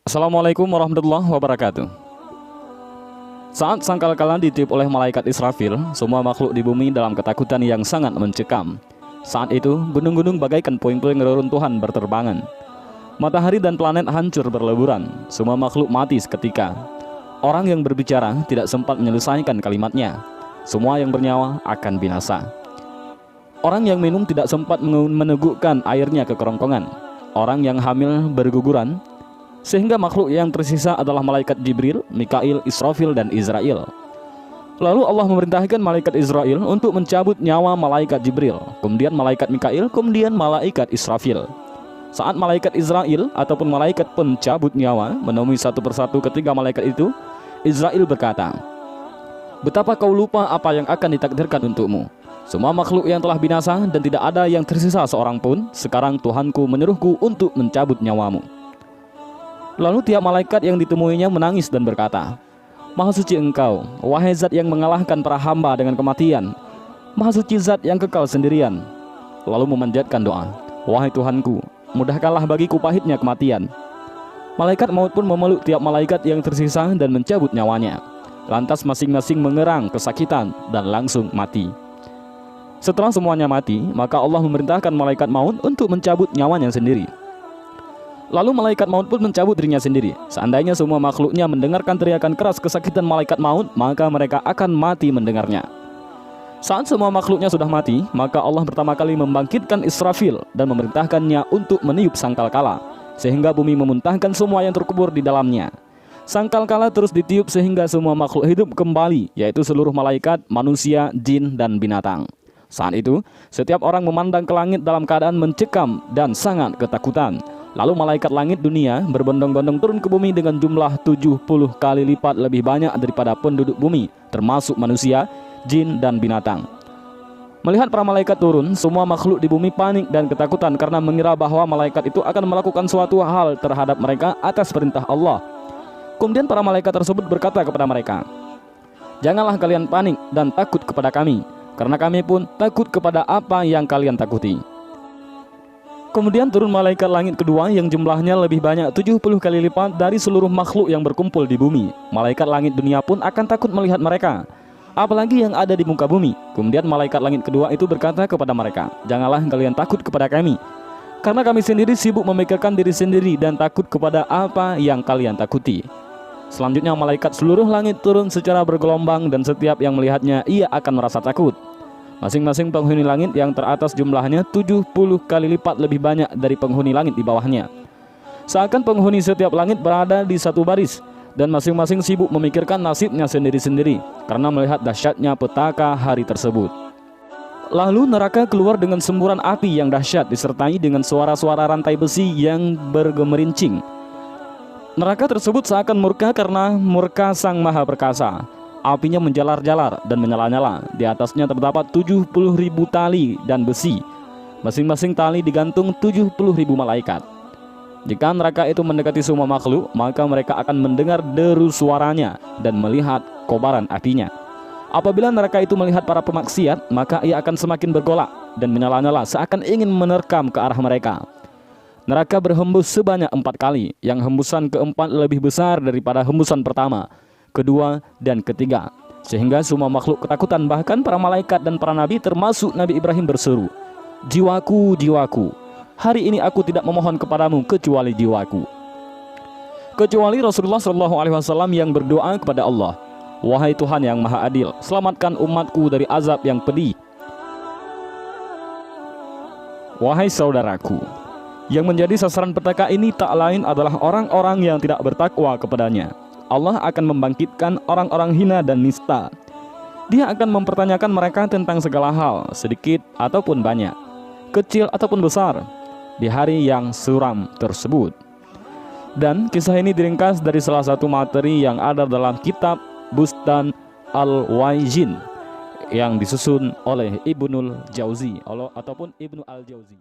Assalamualaikum warahmatullahi wabarakatuh. Saat sangkakala ditiup oleh malaikat Israfil, semua makhluk di bumi dalam ketakutan yang sangat mencekam. Saat itu, gunung-gunung bagaikan puing-puing reruntuhan berterbangan. Matahari dan planet hancur berleburan. Semua makhluk mati seketika. Orang yang berbicara tidak sempat menyelesaikan kalimatnya. Semua yang bernyawa akan binasa. Orang yang minum tidak sempat menegukkan airnya ke kerongkongan. Orang yang hamil berguguran, sehingga makhluk yang tersisa adalah malaikat Jibril, Mikail, Israfil, dan Israel. Lalu Allah memerintahkan malaikat Israel untuk mencabut nyawa malaikat Jibril, kemudian malaikat Mikail, kemudian malaikat Israfil. Saat malaikat Israel ataupun malaikat pencabut nyawa menemui satu persatu ketiga malaikat itu, Israel berkata, "Betapa kau lupa apa yang akan ditakdirkan untukmu. Semua makhluk yang telah binasa dan tidak ada yang tersisa seorang pun. Sekarang Tuhanku menyuruhku untuk mencabut nyawamu." Lalu tiap malaikat yang ditemuinya menangis dan berkata, "Maha suci Engkau, wahai zat yang mengalahkan para hamba dengan kematian. Maha suci zat yang kekal sendirian." Lalu memanjatkan doa, "Wahai Tuhanku, mudahkanlah bagiku pahitnya kematian." Malaikat maut pun memeluk tiap malaikat yang tersisa dan mencabut nyawanya. Lantas masing-masing mengerang kesakitan dan langsung mati. Setelah semuanya mati, maka Allah memerintahkan malaikat maut untuk mencabut nyawanya sendiri. Lalu malaikat maut pun mencabut dirinya sendiri. Seandainya semua makhluknya mendengarkan teriakan keras kesakitan malaikat maut, maka mereka akan mati mendengarnya. Saat semua makhluknya sudah mati, maka Allah pertama kali membangkitkan Israfil dan memerintahkannya untuk meniup sangkakala, sehingga bumi memuntahkan semua yang terkubur di dalamnya. Sangkakala terus ditiup sehingga semua makhluk hidup kembali, yaitu seluruh malaikat, manusia, jin, dan binatang. Saat itu, setiap orang memandang ke langit dalam keadaan mencekam dan sangat ketakutan. Lalu malaikat langit dunia berbondong-bondong turun ke bumi dengan jumlah 70 kali lipat lebih banyak daripada penduduk bumi, termasuk manusia, jin, dan binatang. Melihat para malaikat turun, semua makhluk di bumi panik dan ketakutan karena mengira bahwa malaikat itu akan melakukan suatu hal terhadap mereka atas perintah Allah. Kemudian para malaikat tersebut berkata kepada mereka, "Janganlah kalian panik dan takut kepada kami, karena kami pun takut kepada apa yang kalian takuti." Kemudian turun malaikat langit kedua yang jumlahnya lebih banyak 70 kali lipat dari seluruh makhluk yang berkumpul di bumi. Malaikat langit dunia pun akan takut melihat mereka, apalagi yang ada di muka bumi. Kemudian malaikat langit kedua itu berkata kepada mereka, "Janganlah kalian takut kepada kami, karena kami sendiri sibuk memikirkan diri sendiri dan takut kepada apa yang kalian takuti." Selanjutnya malaikat seluruh langit turun secara bergelombang dan setiap yang melihatnya ia akan merasa takut. Masing-masing penghuni langit yang teratas jumlahnya 70 kali lipat lebih banyak dari penghuni langit di bawahnya. Seakan penghuni setiap langit berada di satu baris, dan masing-masing sibuk memikirkan nasibnya sendiri-sendiri karena melihat dahsyatnya petaka hari tersebut. Lalu neraka keluar dengan semburan api yang dahsyat disertai dengan suara-suara rantai besi yang bergemerincing. Neraka tersebut seakan murka karena murka Sang Maha Perkasa. Apinya menjalar-jalar dan menyala-nyala. Di atasnya terdapat 70.000 tali dan besi. Masing-masing tali digantung 70.000 malaikat. Jika neraka itu mendekati semua makhluk, maka mereka akan mendengar deru suaranya dan melihat kobaran apinya. Apabila neraka itu melihat para pemaksiat, maka ia akan semakin bergolak dan menyala-nyala seakan ingin menerkam ke arah mereka. Neraka berhembus sebanyak 4 kali, yang hembusan keempat lebih besar daripada hembusan pertama, kedua, dan ketiga, sehingga semua makhluk ketakutan. Bahkan para malaikat dan para nabi termasuk Nabi Ibrahim berseru, "Jiwaku, jiwaku, hari ini aku tidak memohon kepadamu kecuali jiwaku." Kecuali Rasulullah SAW yang berdoa kepada Allah, "Wahai Tuhan yang Maha Adil, selamatkan umatku dari azab yang pedih." Wahai saudaraku, yang menjadi sasaran petaka ini tak lain adalah orang-orang yang tidak bertakwa kepadanya. Allah akan membangkitkan orang-orang hina dan nista. Dia akan mempertanyakan mereka tentang segala hal, sedikit ataupun banyak, kecil ataupun besar, di hari yang suram tersebut. Dan kisah ini diringkas dari salah satu materi yang ada dalam kitab Bustan Al-Waijin yang disusun oleh Ibnul Jauzi ataupun Ibnu Al-Jauzi.